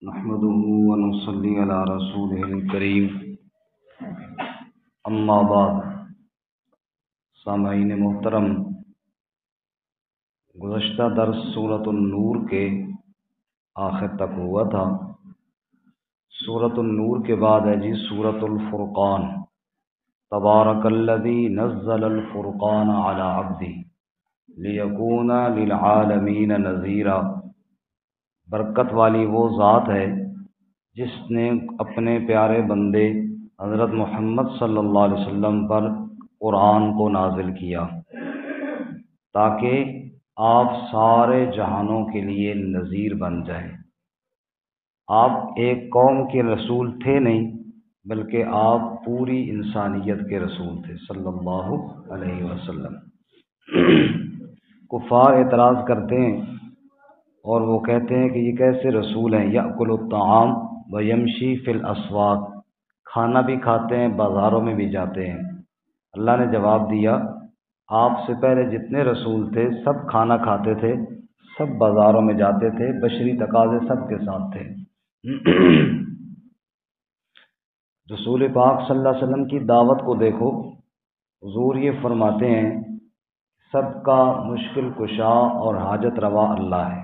نحمده ونصلي على رسوله الكريم اما بعد۔ سامعین محترم، گزشتہ درس سورۃ النور کے آخر تک ہوا تھا۔ سورۃ النور کے بعد ہے جی سورۃ الفرقان۔ تبارک الذی نزل الفرقان علی عبدہ لیکون للعالمین نذیرا۔ برکت والی وہ ذات ہے جس نے اپنے پیارے بندے حضرت محمد صلی اللہ علیہ وسلم پر قرآن کو نازل کیا تاکہ آپ سارے جہانوں کے لیے نذیر بن جائیں۔ آپ ایک قوم کے رسول تھے نہیں، بلکہ آپ پوری انسانیت کے رسول تھے صلی اللہ علیہ وسلم۔ کفار اعتراض کرتے ہیں اور وہ کہتے ہیں کہ یہ کیسے رسول ہیں، یأکل الطعام ویمشی فی الاسواق، کھانا بھی کھاتے ہیں، بازاروں میں بھی جاتے ہیں۔ اللہ نے جواب دیا، آپ سے پہلے جتنے رسول تھے سب کھانا کھاتے تھے، سب بازاروں میں جاتے تھے، بشری تقاضے سب کے ساتھ تھے۔ رسول پاک صلی اللہ علیہ وسلم کی دعوت کو دیکھو، حضور یہ فرماتے ہیں سب کا مشکل کشا اور حاجت روا اللہ ہے۔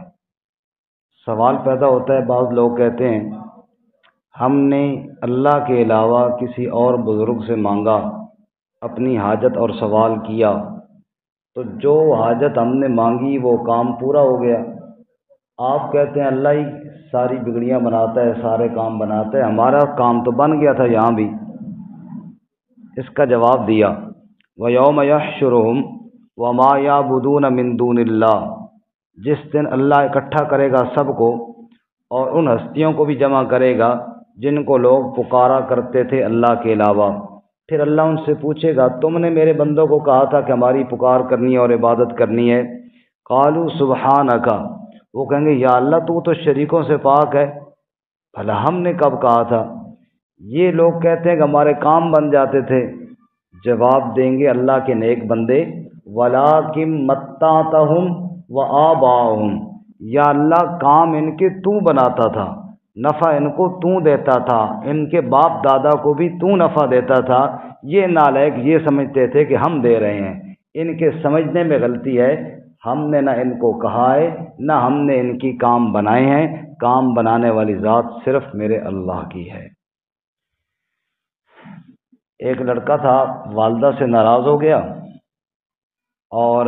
سوال پیدا ہوتا ہے، بعض لوگ کہتے ہیں ہم نے اللہ کے علاوہ کسی اور بزرگ سے مانگا، اپنی حاجت اور سوال کیا، تو جو حاجت ہم نے مانگی وہ کام پورا ہو گیا۔ آپ کہتے ہیں اللہ ہی ساری بگڑیاں بناتا ہے، سارے کام بناتا ہے، ہمارا کام تو بن گیا تھا یہاں بھی۔ اس کا جواب دیا، وَيَوْمَ يَحْشُرُهُمْ وَمَا يَعْبُدُونَ مِن دُونِ اللَّهِ، جس دن اللہ اکٹھا کرے گا سب کو اور ان ہستیوں کو بھی جمع کرے گا جن کو لوگ پکارا کرتے تھے اللہ کے علاوہ۔ پھر اللہ ان سے پوچھے گا تم نے میرے بندوں کو کہا تھا کہ ہماری پکار کرنی ہے اور عبادت کرنی ہے، قالوا سبحانک، وہ کہیں گے یا اللہ تو شریکوں سے پاک ہے، بھلا ہم نے کب کہا تھا؟ یہ لوگ کہتے ہیں کہ ہمارے کام بن جاتے تھے۔ جواب دیں گے اللہ کے نیک بندے، وَلَٰكِن مَتَّعْتَهُمْ وَآبَاءَهُمْ، یا اللہ کام ان کے تو بناتا تھا، نفع ان کو تو دیتا تھا، ان کے باپ دادا کو بھی تو نفع دیتا تھا۔ یہ نالائق یہ سمجھتے تھے کہ ہم دے رہے ہیں، ان کے سمجھنے میں غلطی ہے، ہم نے نہ ان کو کہا ہے نہ ہم نے ان کی کام بنائے ہیں، کام بنانے والی ذات صرف میرے اللہ کی ہے۔ ایک لڑکا تھا، والدہ سے ناراض ہو گیا اور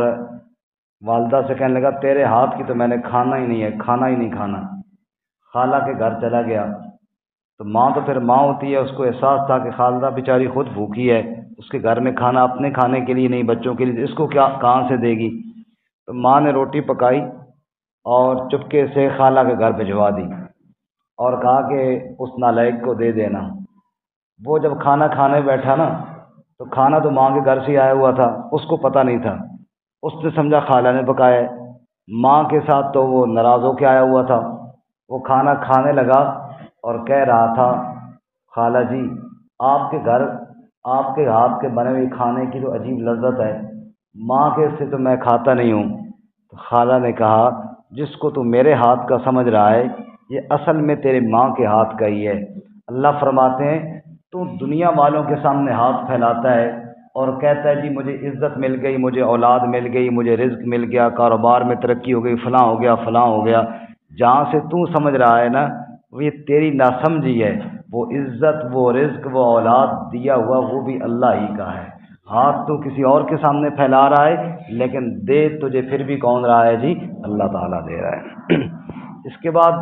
والدہ سے کہنے لگا تیرے ہاتھ کی تو میں نے کھانا ہی نہیں ہے، کھانا ہی نہیں کھانا۔ خالہ کے گھر چلا گیا تو ماں تو پھر ماں ہوتی ہے، اس کو احساس تھا کہ خالہ بیچاری خود بھوکی ہے، اس کے گھر میں کھانا اپنے کھانے کے لیے نہیں بچوں کے لیے، اس کو کیا کہاں سے دے گی؟ تو ماں نے روٹی پکائی اور چپکے سے خالہ کے گھر بھجوا دی اور کہا کہ اس نالائق کو دے دینا۔ وہ جب کھانا کھانے بیٹھا نا تو کھانا تو ماں کے گھر سے آیا ہوا تھا، اس کو پتہ نہیں تھا، اس نے سمجھا خالہ نے پکایا ہے۔ ماں کے ساتھ تو وہ ناراض ہو کے آیا ہوا تھا، وہ کھانا کھانے لگا اور کہہ رہا تھا خالہ جی آپ کے گھر آپ کے ہاتھ کے بنے ہوئے کھانے کی تو عجیب لذت ہے، ماں کے سے تو میں کھاتا نہیں ہوں۔ تو خالہ نے کہا جس کو تو میرے ہاتھ کا سمجھ رہا ہے یہ اصل میں تیرے ماں کے ہاتھ کا ہی ہے۔ اللہ فرماتے ہیں تو دنیا والوں کے سامنے ہاتھ پھیلاتا ہے اور کہتا ہے جی مجھے عزت مل گئی، مجھے اولاد مل گئی، مجھے رزق مل گیا، کاروبار میں ترقی ہو گئی، فلاں ہو گیا فلاں ہو گیا۔ جہاں سے تو سمجھ رہا ہے نا وہ یہ تیری ناسمجھی ہے، وہ عزت وہ رزق وہ اولاد دیا ہوا وہ بھی اللہ ہی کا ہے۔ ہاتھ تو کسی اور کے سامنے پھیلا رہا ہے لیکن دے تجھے پھر بھی کون رہا ہے جی؟ اللہ تعالیٰ دے رہا ہے۔ اس کے بعد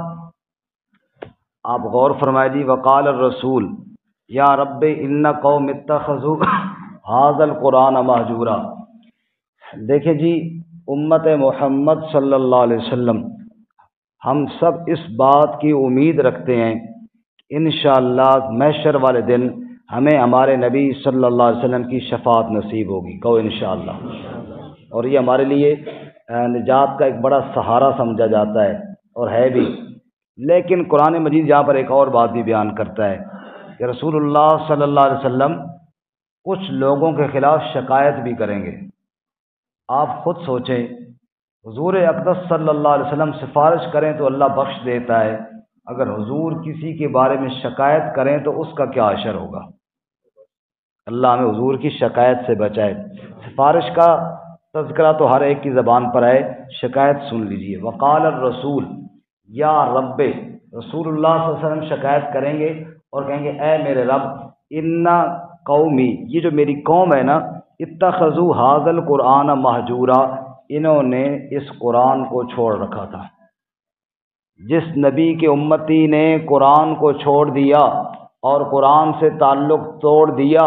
آپ غور فرمائے جی، وقال الرسول یا رب ان قوم اتخذوا ھذا القرآن مہجورا۔ دیکھیں جی امت محمد صلی اللہ علیہ وسلم ہم سب اس بات کی امید رکھتے ہیں کہ انشاءاللہ محشر والے دن ہمیں ہمارے نبی صلی اللہ علیہ وسلم کی شفاعت نصیب ہوگی، کہو انشاءاللہ۔ اور یہ ہمارے لیے نجات کا ایک بڑا سہارا سمجھا جاتا ہے اور ہے بھی۔ لیکن قرآن مجید یہاں پر ایک اور بات بھی بیان کرتا ہے کہ رسول اللہ صلی اللہ علیہ وسلم کچھ لوگوں کے خلاف شکایت بھی کریں گے۔ آپ خود سوچیں، حضور اقدس صلی اللہ علیہ وسلم سفارش کریں تو اللہ بخش دیتا ہے، اگر حضور کسی کے بارے میں شکایت کریں تو اس کا کیا اثر ہوگا؟ اللہ ہمیں حضور کی شکایت سے بچائے۔ سفارش کا تذکرہ تو ہر ایک کی زبان پر ہے، شکایت سن لیجئے۔ وقال الرسول یا رب، رسول اللہ صلی اللہ علیہ وسلم شکایت کریں گے اور کہیں گے اے میرے رب، ان قومی، یہ جو میری قوم ہے نا، اتخذوا ھذا القرآن مہجورا، انہوں نے اس قرآن کو چھوڑ رکھا تھا۔ جس نبی کے امتی نے قرآن کو چھوڑ دیا اور قرآن سے تعلق توڑ دیا،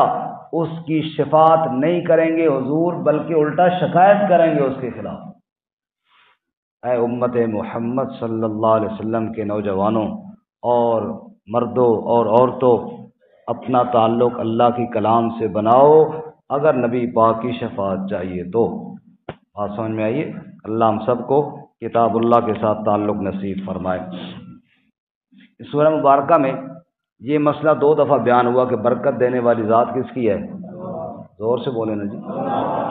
اس کی شفاعت نہیں کریں گے حضور، بلکہ الٹا شکایت کریں گے اس کے خلاف۔ اے امت محمد صلی اللہ علیہ وسلم کے نوجوانوں اور مردوں اور عورتوں، اپنا تعلق اللہ کی کلام سے بناؤ اگر نبی پاک کی شفاعت چاہیے تو۔ بات سمجھ میں آئیے؟ اللہ ہم سب کو کتاب اللہ کے ساتھ تعلق نصیب فرمائے۔ اس سورہ مبارکہ میں یہ مسئلہ 2 دفعہ بیان ہوا کہ برکت دینے والی ذات کس کی ہے؟ زور سے بولے نا جی۔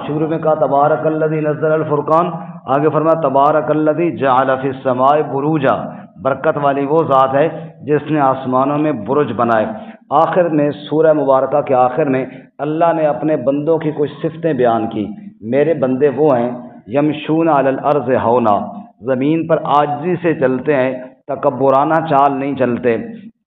شروع میں کہا تبارک الذی نزل الفرقان، آگے فرمایا تبارک الذی جعل فی السماء بروجا، برکت والی وہ ذات ہے جس نے آسمانوں میں برج بنائے۔ آخر میں سورہ مبارکہ کے آخر میں اللہ نے اپنے بندوں کی کچھ صفتیں بیان کی۔ میرے بندے وہ ہیں یمشون علی الارض ہونا، زمین پر عاجزی سے چلتے ہیں، تکبرانہ چال نہیں چلتے،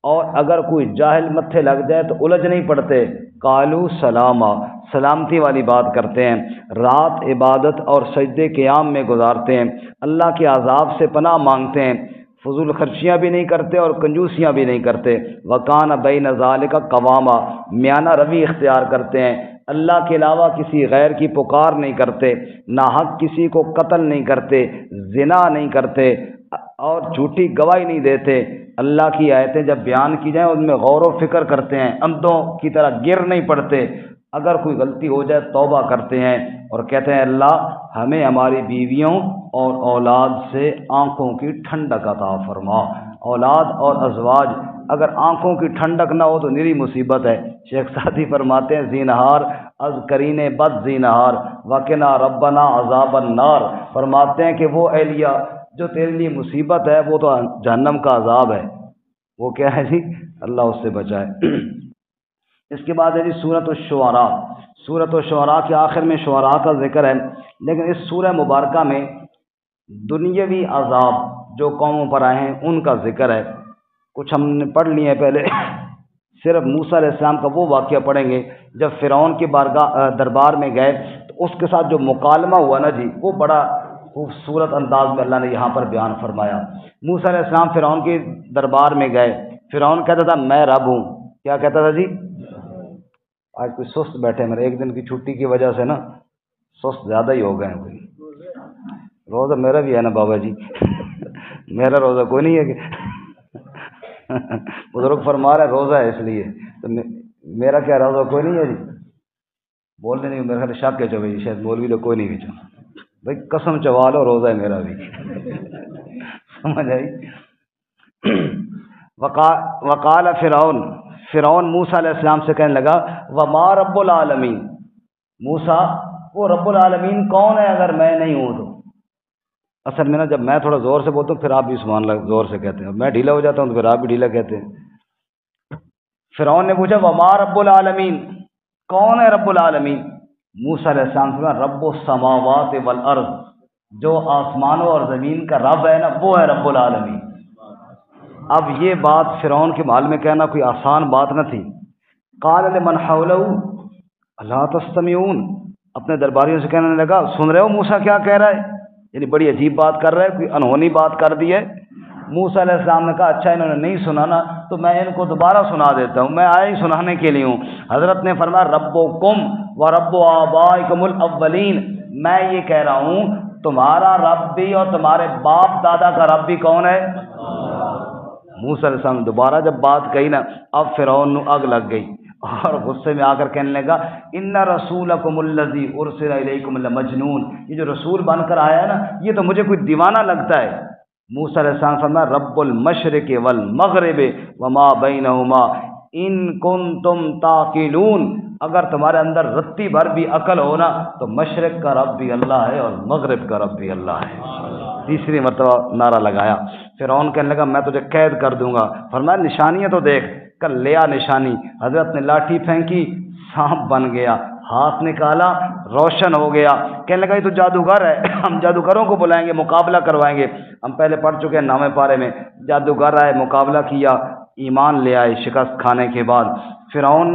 اور اگر کوئی جاہل متھے لگ جائے تو الجھ نہیں پڑتے، قالوا سلاما، سلامتی والی بات کرتے ہیں، رات عبادت اور سجدے قیام میں گزارتے ہیں، اللہ کے عذاب سے پناہ مانگتے ہیں، فضول خرچیاں بھی نہیں کرتے اور کنجوسیاں بھی نہیں کرتے، وکان بین ذالک قواما، میانہ روی اختیار کرتے ہیں، اللہ کے علاوہ کسی غیر کی پکار نہیں کرتے، ناحق کسی کو قتل نہیں کرتے، زنا نہیں کرتے اور جھوٹی گواہی نہیں دیتے، اللہ کی آیتیں جب بیان کی جائیں ان میں غور و فکر کرتے ہیں، اندھوں کی طرح گر نہیں پڑتے، اگر کوئی غلطی ہو جائے توبہ کرتے ہیں اور کہتے ہیں اللہ ہمیں ہماری بیویوں اور اولاد سے آنکھوں کی ٹھنڈک عطا فرما۔ اولاد اور ازواج اگر آنکھوں کی ٹھنڈک نہ ہو تو نری مصیبت ہے۔ شیخ سعدی فرماتے ہیں زینہار از کرین بد زینہار وقنا ربنا عذاب النار، فرماتے ہیں کہ وہ اہلیہ جو تیرے لیے مصیبت ہے وہ تو جہنم کا عذاب ہے، وہ کیا ہے جی؟ اللہ اس سے بچائے۔ اس کے بعد ہے جی سورۃ الشعراء۔ سورۃ الشعراء کے آخر میں شعراء کا ذکر ہے، لیکن اس سورہ مبارکہ میں دنیاوی عذاب جو قوموں پر آئے ہیں ان کا ذکر ہے۔ کچھ ہم نے پڑھ لیے ہیں پہلے، صرف موسیٰ علیہ السلام کا وہ واقعہ پڑھیں گے جب فرعون کے دربار میں گئے تو اس کے ساتھ جو مکالمہ ہوا نا جی، وہ بڑا خوبصورت انداز میں اللہ نے یہاں پر بیان فرمایا۔ موسیٰ علیہ السلام فرعون کے دربار میں گئے، فرعون کہتا تھا میں رب ہوں، کیا کہتا تھا جی؟ آج کوئی سست بیٹھے، میرے ایک دن کی چھٹی کی وجہ سے نا سست زیادہ ہی ہو گئے ہیں۔ کوئی روزہ میرا بھی ہے نا بابا جی، میرا روزہ کوئی نہیں ہے کہ بزرگ فرما رہا ہے روزہ ہے اس لیے، تو میرا کیا روزہ کوئی نہیں ہے جی؟ بولنے نہیں، میرے خیال شک ہے جو بھائی شاید مولوی لوگ کوئی نہیں بھی چاہ بھائی قسم چوا لو روزہ ہے میرا بھی، سمجھ آئی؟ وقال فرعون موسیٰ علیہ السلام سے کہنے لگا وما رب العالمین، موسیٰ وہ رب العالمین کون ہے اگر میں نہیں ہوں تو؟ اصل میں نا جب میں تھوڑا زور سے بولتا ہوں پھر آپ بھی سبحان اللہ زور سے کہتے ہیں، میں ڈھیلا ہو جاتا ہوں تو پھر آپ بھی ڈھیلا کہتے ہیں۔ فرعون نے پوچھا وما رب العالمین، کون ہے رب العالمین؟ موسیٰ علیہ السلام سے رب السماوات والارض، جو آسمانوں اور زمین کا رب ہے نا وہ ہے رب العالمین۔ اب یہ بات فرعون کے محل میں کہنا کوئی آسان بات نہ تھی۔ قال لمن حولہ الا تستمعون، اپنے درباریوں سے کہنے لگا سن رہے ہو موسیٰ کیا کہہ رہا ہے؟ یعنی بڑی عجیب بات کر رہا ہے، کوئی انہونی بات کر دی ہے۔ موسیٰ علیہ السلام نے کہا اچھا انہوں نے نہیں سنانا تو میں ان کو دوبارہ سنا دیتا ہوں، میں آیا ہی سنانے کے لیے ہوں۔ حضرت نے فرمایا ربکم و رب آبائکم الاولین، میں یہ کہہ رہا ہوں تمہارا رب بھی اور تمہارے باپ دادا کا رب بھی کون ہے؟ موسیٰ علیہ السلام دوبارہ جب بات کہی نا، اب فرعون نو اگ لگ گئی اور غصے میں آ کر کہنے لگا ان رسولکم الذی ارسل الیکم لمجنون، یہ جو رسول بن کر آیا ہے نا یہ تو مجھے کوئی دیوانہ لگتا ہے۔ موسیٰ علیہ السلام فرمایا رب المشرق والمغرب وما بینہما ان کنتم تعقلون، اگر تمہارے اندر رتی بھر بھی عقل ہونا تو مشرق کا رب بھی اللہ ہے اور مغرب کا رب بھی اللہ ہے۔ تیسری مرتبہ نعرہ لگایا۔ فرعون کہنے لگا میں تجھے قید کر دوں گا۔ فرمایا نشانیاں تو دیکھ، کل لیا نشانی۔ حضرت نے لاٹھی پھینکی، سانپ بن گیا، ہاتھ نکالا، روشن ہو گیا۔ کہنے لگا یہ تو جادوگر ہے، ہم جادوگروں کو بلائیں گے، مقابلہ کروائیں گے۔ ہم پہلے پڑھ چکے ہیں نامے پارے میں، جادوگر آئے، مقابلہ کیا، ایمان لے آئے شکست کھانے کے بعد۔ فرعون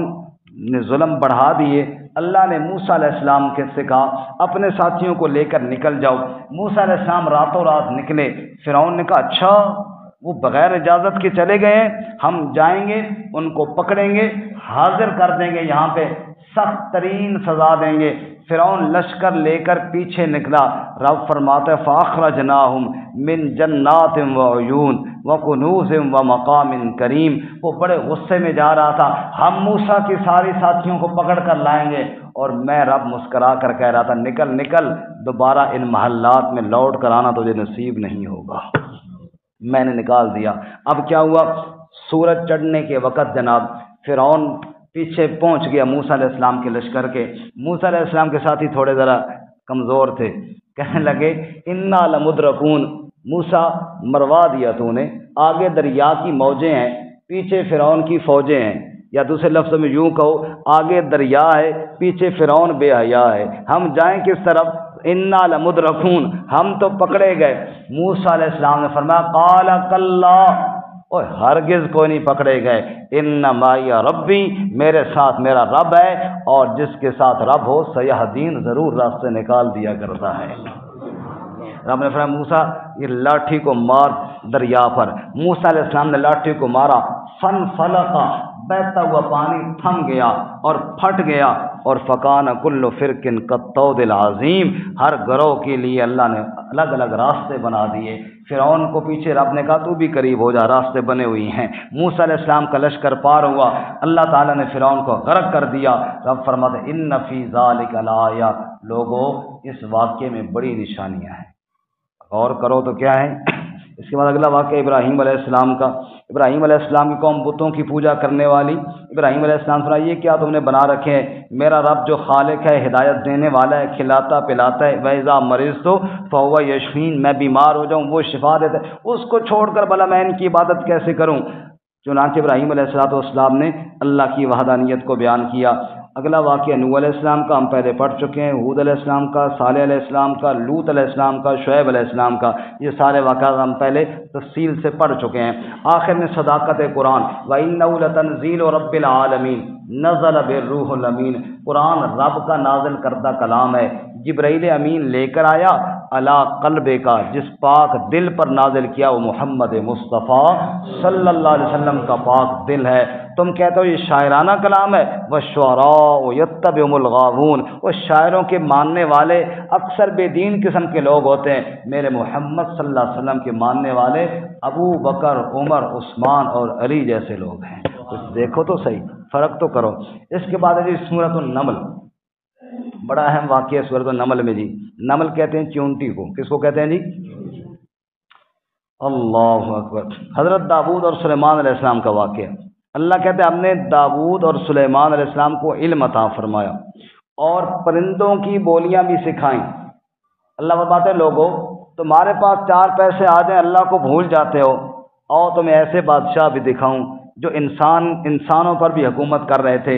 نے ظلم بڑھا دیے۔ اللہ نے موسیٰ علیہ السلام سے کہا اپنے ساتھیوں کو لے کر نکل جاؤ۔ موسیٰ علیہ السلام راتوں رات نکلے۔ فرعون نے کہا اچھا وہ بغیر اجازت کے چلے گئے ہیں، ہم جائیں گے، ان کو پکڑیں گے، حاضر کر دیں گے، یہاں پہ سخت ترین سزا دیں گے۔ فرعون لشکر لے کر پیچھے نکلا۔ رب فرماتا ہے فَأَخْرَجْنَاهُمْ مِنْ جَنَّاتٍ وَعُيُونٍ وَكُنُوزٍ وَمَقَامٍ کریم۔ وہ بڑے غصے میں جا رہا تھا، ہم موسیٰ کے سارے ساتھیوں کو پکڑ کر لائیں گے، اور میں رب مسکرا کر کہہ رہا تھا نکل نکل، دوبارہ ان محلات میں لوٹ کر آنا تجھے نصیب نہیں ہوگا۔ میں نے نکال دیا۔ اب کیا ہوا؟ سورج چڑھنے کے وقت جناب فرعون پیچھے پہنچ گیا موسیٰ علیہ السلام کے لشکر کے۔ موسیٰ علیہ السلام کے ساتھی تھوڑے ذرا کمزور تھے، کہنے لگے انا لمدرکون، موسیٰ مروا دیا تو نے، آگے دریا کی موجیں ہیں، پیچھے فرعون کی فوجیں ہیں، یا دوسرے لفظ میں یوں کہو آگے دریا ہے، پیچھے فرعون بے حیا ہے، ہم جائیں کس طرف؟ انا لمدرکون، ہم تو پکڑے گئے۔ موسیٰ علیہ السلام نے فرمایا قال کلا، اور ہرگز کوئی نہیں پکڑے گئے، ان معی ربی، میرے ساتھ میرا رب ہے، اور جس کے ساتھ رب ہو سیہدین، ضرور راستے نکال دیا کرتا ہے۔ رب نے فرمایا موسیٰ یہ لاٹھی کو مار دریا پر۔ موسیٰ علیہ السلام نے لاٹھی کو مارا، فانفلقا، بہتا ہوا پانی تھم گیا اور پھٹ گیا، اور فکان کل فرق کالطود العظیم، ہر گروہ کے لیے اللہ نے الگ الگ راستے بنا دیے۔ فرعون کو پیچھے رب نے کہا تو بھی قریب ہو جا، راستے بنے ہوئی ہیں۔ موسیٰ علیہ السلام کا لشکر پار ہوا، اللہ تعالیٰ نے فرعون کو غرق کر دیا۔ رب فرماتے ان فی ذالک لآیہ، لوگوں اس واقعے میں بڑی نشانیاں ہیں، غور کرو تو کیا ہے۔ اس کے بعد اگلا واقعہ ابراہیم علیہ السلام کا۔ ابراہیم علیہ السلام کی قوم بتوں کی پوجا کرنے والی۔ ابراہیم علیہ السلام فرمایا یہ کیا تم نے بنا رکھے ہیں؟ میرا رب جو خالق ہے، ہدایت دینے والا ہے، کھلاتا پلاتا ہے، وَإِذَا مَرِضْتُ فَهُوَ يَشْفِينِ، میں بیمار ہو جاؤں وہ شفا دیتا ہے، اس کو چھوڑ کر بھلا میں ان کی عبادت کیسے کروں؟ چنانچہ ابراہیم علیہ السلام نے اللہ کی وحدانیت کو بیان کیا۔ اگلا واقعہ نوح علیہ السلام کا ہم پہلے پڑھ چکے ہیں، ہود علیہ السلام کا، صالح علیہ السلام کا، لوط علیہ السلام کا، شعیب علیہ السلام کا، یہ سارے واقعات ہم پہلے تفصیل سے پڑھ چکے ہیں۔ آخر میں صداقت قرآن، وَإِنَّهُ لَتَنزِيلُ رَبِّ الْعَالَمِينَ نَزَلَ بِالرُّوحِ الْأَمِينُ، قرآن رب کا نازل کردہ کلام ہے، جبرائیل امین لے کر آیا، علی قلب کا، جس پاک دل پر نازل کیا وہ محمد مصطفیٰ صلی اللہ علیہ وسلم کا پاک دل ہے۔ تم کہتے ہو یہ شاعرانہ کلام ہے، وَالشُّعَرَاءُ يَتَّبِعُهُمُ الْغَاوُونَ، وہ شاعروں کے ماننے والے اکثر بے دین قسم کے لوگ ہوتے ہیں، میرے محمد صلی اللہ علیہ وسلم کے ماننے والے ابو بکر، عمر، عثمان اور علی جیسے لوگ ہیں۔ کچھ دیکھو تو صحیح، فرق تو کرو۔ اس کے بعد ہے جی سورۃ النمل، بڑا اہم واقعہ ہے سورۃ النمل میں جی۔ نمل کہتے ہیں چیونٹی کو، کس کو کہتے ہیں جی؟ اللہ اکبر۔ حضرت داؤد اور سلیمان علیہ السلام کا واقعہ۔ اللہ کہتے ہیں ہم نے داؤد اور سلیمان علیہ السلام کو علم عطا فرمایا اور پرندوں کی بولیاں بھی سکھائیں۔ اللہ فرماتے ہیں لوگوں تمہارے پاس 4 پیسے آ جائیں اللہ کو بھول جاتے ہو، اور تمہیں ایسے بادشاہ بھی دکھاؤں جو انسانوں پر بھی حکومت کر رہے تھے،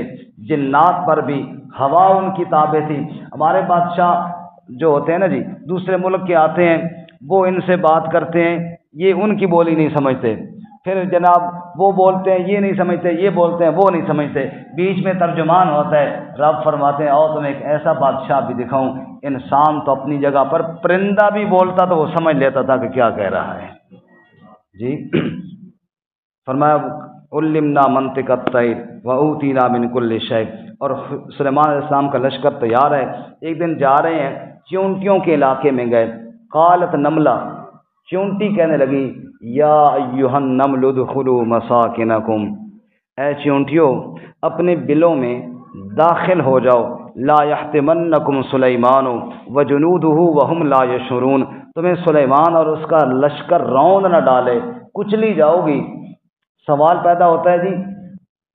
جنات پر بھی، ہوا ان کی تابع تھی۔ ہمارے بادشاہ جو ہوتے ہیں نا جی، دوسرے ملک کے آتے ہیں، وہ ان سے بات کرتے ہیں، یہ ان کی بولی نہیں سمجھتے، پھر جناب وہ بولتے ہیں یہ نہیں سمجھتے، یہ بولتے ہیں وہ نہیں سمجھتے، بیچ میں ترجمان ہوتا ہے۔ رب فرماتے ہیں اور تمہیں ایک ایسا بادشاہ بھی دکھاؤں، انسان تو اپنی جگہ پر، پرندہ بھی بولتا تو وہ سمجھ لیتا تھا کہ کیا کہہ رہا ہے جی۔ فرمایا علمنا منطق الطیر وأوتینا من کل شیء، اور سلیمان علیہ السلام کا لشکر تیار ہے۔ ایک دن جا رہے ہیں، چیونٹیوں کے علاقے میں گئے، قالت نملہ، چیونٹی کہنے لگی یا ایھا النمل ادخلوا مساکنکم، اے چیونٹیوں اپنے بلوں میں داخل ہو جاؤ، لا یحطمنکم سلیمان وجنودہ وہم لا یشعرون، تمہیں سلیمان اور اس کا لشکر روند نہ ڈالے، کچلی جاؤ گی۔ سوال پیدا ہوتا ہے جی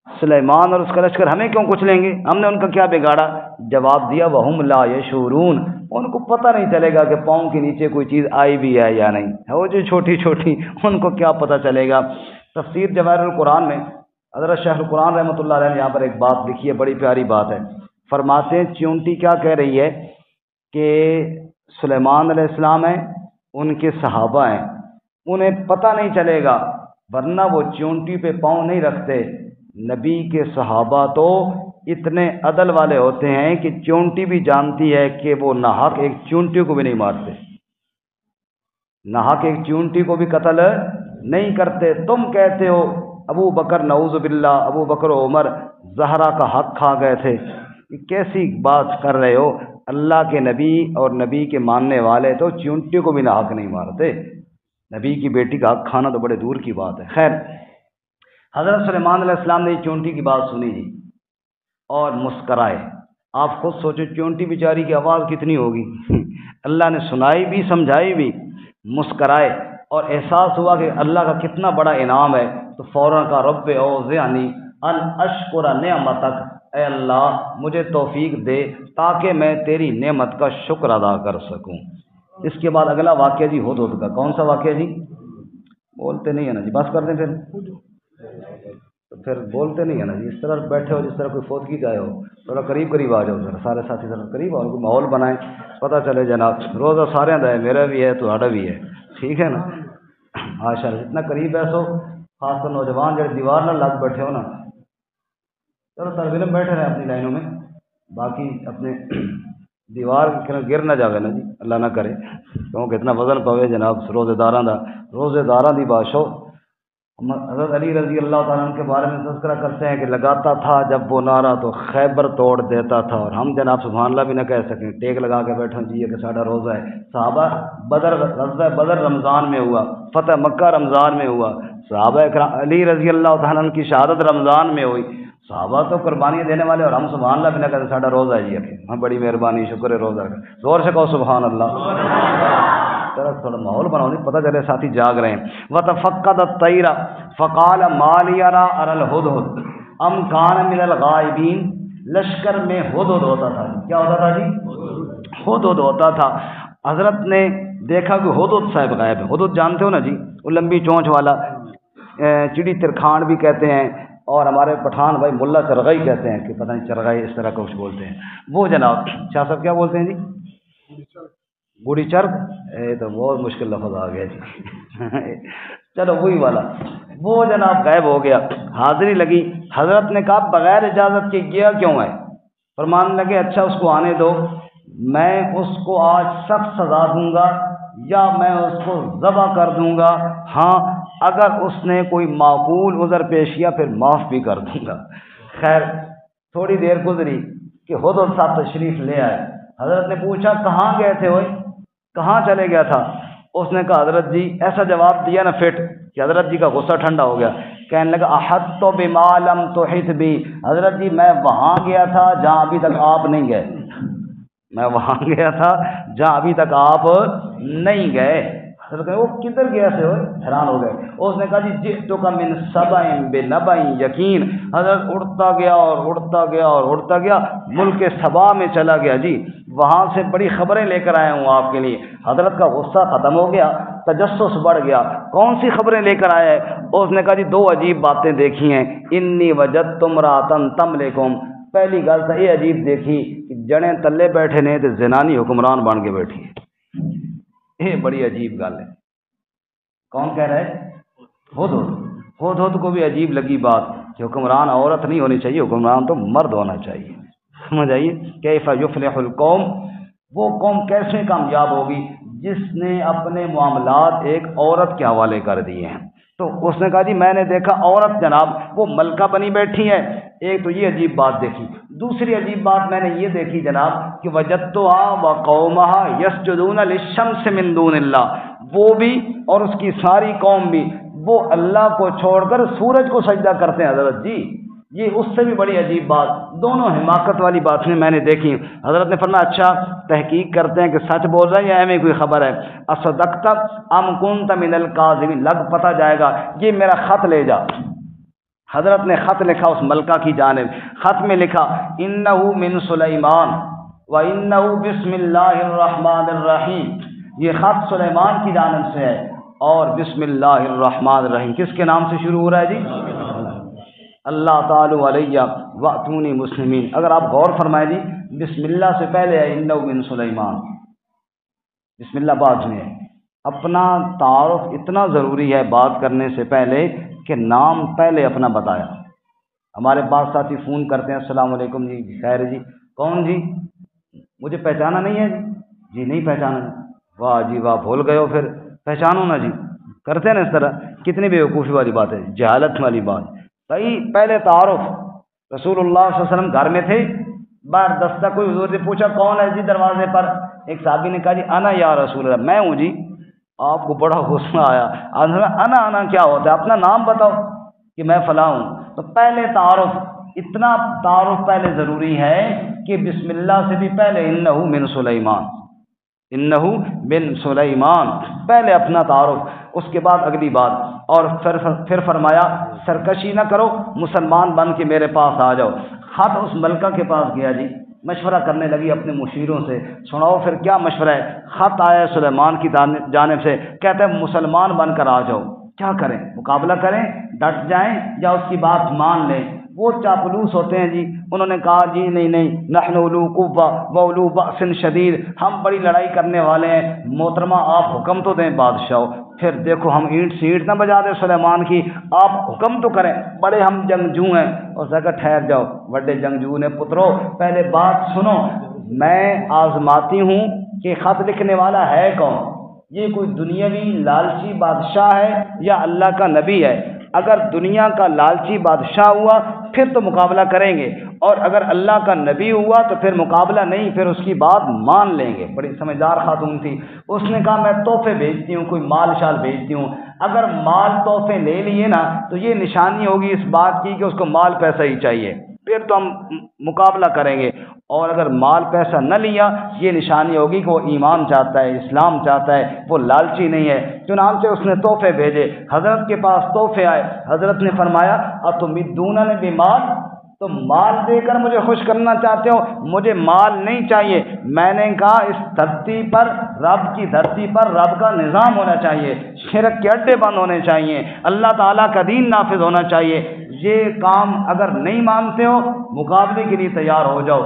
سلیمان اور اس کا لشکر ہمیں کیوں کچھ لیں گے؟ ہم نے ان کا کیا بگاڑا؟ جواب دیا وہم لا یشعرون، ان کو پتہ نہیں چلے گا کہ پاؤں کے نیچے کوئی چیز آئی بھی ہے یا نہیں، وہ جو چھوٹی چھوٹی، ان کو کیا پتہ چلے گا۔ تفسیر جواہر القرآن میں حضرت شیخ القرآن رحمۃ اللہ علیہ نے یہاں پر ایک بات لکھی ہے، بڑی پیاری بات ہے۔ فرماتے ہیں چیونٹی کیا کہہ رہی ہے کہ سلیمان علیہ السلام ہیں، ان کے صحابہ ہیں، انہیں پتہ نہیں چلے گا، ورنہ وہ چیونٹی پہ پاؤں نہیں رکھتے۔ نبی کے صحابہ تو اتنے عدل والے ہوتے ہیں کہ چیونٹی بھی جانتی ہے کہ وہ ناحق ایک چیونٹی کو بھی نہیں مارتے، ناحق ایک چیونٹی کو بھی قتل نہیں کرتے۔ تم کہتے ہو ابو بکر نعوذ باللہ، ابو بکر و عمر زہرا کا حق کھا گئے تھے، یہ کیسی بات کر رہے ہو؟ اللہ کے نبی اور نبی کے ماننے والے تو چیونٹی کو بھی ناحق نہیں مارتے، نبی کی بیٹی کا حق کھانا تو بڑے دور کی بات ہے۔ خیر، حضرت سلیمان علیہ السلام نے چیونٹی کی بات سنی جی اور مسکرائے۔ آپ خود سوچو چیونٹی بیچاری کی آواز کتنی ہوگی، اللہ نے سنائی بھی سمجھائی بھی، مسکرائے اور احساس ہوا کہ اللہ کا کتنا بڑا انعام ہے، تو فوراً کا رب اوزعنی ان اشکر نعمتک، اے اللہ مجھے توفیق دے تاکہ میں تیری نعمت کا شکر ادا کر سکوں۔ اس کے بعد اگلا واقعہ جی ہدہد کا۔ کون سا واقعہ جی؟ بولتے نہیں ہے نا جی، بس کر دیں پھر، تو پھر بولتے نہیں ہے نا جی، اس طرح بیٹھے ہو جس طرح کوئی فوت کی جائے ہو، تھوڑا قریب قریب آ جاؤ ذرا، سارے ساتھی ذرا قریب آؤ، کوئی ماحول بنائیں، پتہ چلے جناب روزہ سارے دا ہے، میرا بھی ہے تہاڈا بھی ہے، ٹھیک ہے نا؟ ماشاء اللہ جتنا قریب ہے سو، خاص کر نوجوان جب دیوار نہ لگ بیٹھے ہو نا، چلو طالب علم بیٹھے رہے اپنی لائنوں میں، باقی اپنے دیوار گر نہ جاوے نا جی، اللہ نہ کرے، کیونکہ اتنا وزن پوے جناب روزے داراں دی بادشاہ۔ حضرت علی رضی اللہ تعالیٰ عنہ کے بارے میں تذکرہ کرتے ہیں کہ لگاتا تھا جب وہ نعرہ تو خیبر توڑ دیتا تھا، اور ہم جناب سبحان اللہ بھی نہ کہہ سکیں، ٹیک لگا کے بیٹھے جی کہ ساڈا روزہ ہے۔ صحابہ غزوہ بدر رمضان میں ہوا، فتح مکہ رمضان میں ہوا، صحابہ اکرام علی رضی اللہ تعالیٰ عنہ کی شہادت رمضان میں ہوئی، صحابہ تو قربانی دینے والے، اور ہم سبحان اللہ بھی نہ کہتے ساڈا روزہ ہے جی، ہاں بڑی مہربانی، شکر ہے روزہ کا، زور سے کہو سبحان اللہ، تھوڑا ماحول بناؤ نہیں، پتہ چلے ساتھی جاگ رہے ہیں۔ وَتَفَقَّدَ الطَّيْرَ فَقَالَ مَا لِيَ أَرَى الْهُدْهُدَ أَمْ كَانَ مِنَ الْغَائِبِينَ۔ لشکر میں ہدہد ہوتا تھا، کیا ہوتا تھا جی؟ ہدہد ہوتا تھا۔ حضرت نے دیکھا کہ ہدہد صاحب غائب ہے۔ ہدہد جانتے ہو نا جی، وہ لمبی چونچ والا، چڑی ترکھان بھی کہتے ہیں، اور ہمارے پٹھان بھائی ملا چرغائی کہتے ہیں، کہ پتہ نہیں چرغائی اس طرح کچھ بولتے ہیں، وہ جناب شاہ صاحب کیا بولتے ہیں جی؟ گوڑی چرگ، تو بہت مشکل لفظ آ گیا جی، چلو وہی والا، وہ جناب غائب ہو گیا۔ حاضری لگی، حضرت نے کہا بغیر اجازت کے گیا کیوں ہے؟ فرمان لگے اچھا اس کو آنے دو، میں اس کو آج سخت سزا دوں گا یا میں اس کو ذبح کر دوں گا، ہاں اگر اس نے کوئی معقول عذر پیش کیا پھر معاف بھی کر دوں گا۔ خیر تھوڑی دیر گزری کہ ہدہد صاحب تشریف لے آئے۔ حضرت نے پوچھا کہاں گئے تھے ہوئے، کہاں چلے گیا تھا؟ اس نے کہا حضرت جی، ایسا جواب دیا نا فٹ کہ حضرت جی کا غصہ ٹھنڈا ہو گیا، کہنے لگا احطت بما لم تحط بی، حضرت جی میں وہاں گیا تھا جہاں ابھی تک آپ نہیں گئے، میں وہاں گیا تھا جہاں ابھی تک آپ نہیں گئے۔ حضرت کہا وہ کدھر گیا سے ہوئے؟ حیران ہو گئے۔ اس نے کہا جی جئتک من سبع بنبع یقین، حضرت اڑتا گیا اور اڑتا گیا اور اڑتا گیا، ملک سبا میں چلا گیا جی، وہاں سے بڑی خبریں لے کر آیا ہوں آپ کے لیے۔ حضرت کا غصہ ختم ہو گیا، تجسس بڑھ گیا، کون سی خبریں لے کر آیا ہے؟ اس نے کہا جی دو عجیب باتیں دیکھی ہیں، انی وجدت امرأۃ تملکہم، پہلی گل تو یہ عجیب دیکھی کہ جڑیں تلے بیٹھے نے تو زنانی حکمران بن کے بیٹھی ہے، یہ بڑی عجیب گل ہے۔ کون کہہ رہا ہے؟ ہدہد کو بھی عجیب لگی بات کہ حکمران عورت نہیں ہونی چاہیے، حکمران تو مرد ہونا چاہیے۔ سمجھ آئیے؟ کیف یفلح القوم، وہ قوم کیسے کامیاب ہوگی جس نے اپنے معاملات ایک عورت کے حوالے کر دیے ہیں۔ تو اس نے کہا جی میں نے دیکھا عورت جناب وہ ملکہ بنی بیٹھی ہے، ایک تو یہ عجیب بات دیکھی، دوسری عجیب بات میں نے یہ دیکھی جناب کہ وجدتها وقومها يسجدون للشمس من دون اللہ، وہ بھی اور اس کی ساری قوم بھی وہ اللہ کو چھوڑ کر سورج کو سجدہ کرتے ہیں حضرت جی، یہ اس سے بھی بڑی عجیب بات، دونوں حماقت والی باتیں میں نے دیکھی۔ حضرت نے فرمایا اچھا تحقیق کرتے ہیں کہ سچ بول رہا ہے یا ایویں کوئی خبر ہے، اصدقت ام کنت من الکاذبین، لگ پتہ جائے گا، یہ میرا خط لے جا، حضرت نے خط لکھا اس ملکہ کی جانب، خط میں لکھا انہو من سلیمان و انہو بسم اللہ الرحمن الرحیم، یہ خط سلیمان کی جانب سے ہے اور بسم اللہ الرحمن الرحیم کس کے نام سے شروع ہو رہا ہے جی؟ اللہ تعالی علیہ واتونی مسلمین۔ اگر آپ غور فرمائیں جی، بسم اللہ سے پہلے ہے انہو من سلیمان، بسم اللہ بعد میں ہے۔ اپنا تعارف اتنا ضروری ہے بات کرنے سے پہلے کہ نام پہلے اپنا بتایا۔ ہمارے پاس ساتھی فون کرتے ہیں السلام علیکم جی، خیر جی، کون جی؟ مجھے پہچانا نہیں ہے جی؟ جی نہیں پہچانا۔ واہ جی واہ، بھول گئے ہو، پھر پہچانو نا جی، کرتے ہیں نا اس طرح، کتنی بے وقوفی والی بات ہے، جہالت والی بات۔ صحیح، پہلے تعارف۔ رسول اللہ صلی اللہ علیہ وسلم گھر میں تھے، بار دستہ کوئی حضور نے پوچھا کون ہے جی دروازے پر؟ ایک صحابی نے کہا جی انا یا رسول اللہ، میں ہوں جی۔ آپ کو بڑا غصہ آیا، انا کیا ہوتا ہے، اپنا نام بتاؤ کہ میں فلاں ہوں۔ تو پہلے تعارف، اتنا تعارف پہلے ضروری ہے کہ بسم اللہ سے بھی پہلے انہو من سلیمان، انہو من سلیمان، پہلے اپنا تعارف، اس کے بعد اگلی بات۔ اور پھر فرمایا سرکشی نہ کرو، مسلمان بن کے میرے پاس آ جاؤ۔ خط اس ملکہ کے پاس گیا جی، مشورہ کرنے لگی اپنے مشیروں سے، سناؤ پھر کیا مشورہ ہے؟ خط آیا سلیمان کی جانب سے، کہتے ہیں مسلمان بن کر آ جاؤ۔ کیا کریں؟ مقابلہ کریں، ڈٹ جائیں، یا اس کی بات مان لیں؟ وہ چاپلوس ہوتے ہیں جی، انہوں نے کہا جی نہیں، نحن اولو قوہ و اولو بأس شدید، ہم بڑی لڑائی کرنے والے ہیں، محترمہ آپ حکم تو دیں بادشاہ، پھر دیکھو ہم اینٹ سے اینٹ نہ بجا دیں سلیمان کی، آپ حکم تو کریں، بڑے ہم جنگجو ہیں۔ اور کہا ٹھہر جاؤ بڑے جنگجو نے پترو، پہلے بات سنو، میں آزماتی ہوں کہ خط لکھنے والا ہے کون، یہ کوئی دنیاوی لالچی بادشاہ ہے یا اللہ کا نبی ہے؟ اگر دنیا کا لالچی بادشاہ ہوا پھر تو مقابلہ کریں گے، اور اگر اللہ کا نبی ہوا تو پھر مقابلہ نہیں، پھر اس کی بات مان لیں گے۔ بڑی سمجھدار خاتون تھی، اس نے کہا میں تحفے بھیجتی ہوں، کوئی مال شال بھیجتی ہوں۔ اگر مال تحفے لے لیے نا تو یہ نشانی ہوگی اس بات کی کہ اس کو مال پیسہ ہی چاہیے، پھر تو ہم مقابلہ کریں گے، اور اگر مال پیسہ نہ لیا یہ نشانی ہوگی کہ وہ ایمان چاہتا ہے، اسلام چاہتا ہے، وہ لالچی نہیں ہے۔ چنانچہ اس نے تحفے بھیجے، حضرت کے پاس تحفے آئے، حضرت نے فرمایا اتمدوننی بمال، تم مال دے کر مجھے خوش کرنا چاہتے ہو؟ مجھے مال نہیں چاہیے۔ میں نے کہا اس دھرتی پر، رب کی دھرتی پر رب کا نظام ہونا چاہیے، شرک کے اڈے بند ہونے چاہیے، اللہ تعالیٰ کا دین نافذ ہونا چاہیے۔ یہ کام اگر نہیں مانتے ہو مقابلے کے لیے تیار ہو جاؤ۔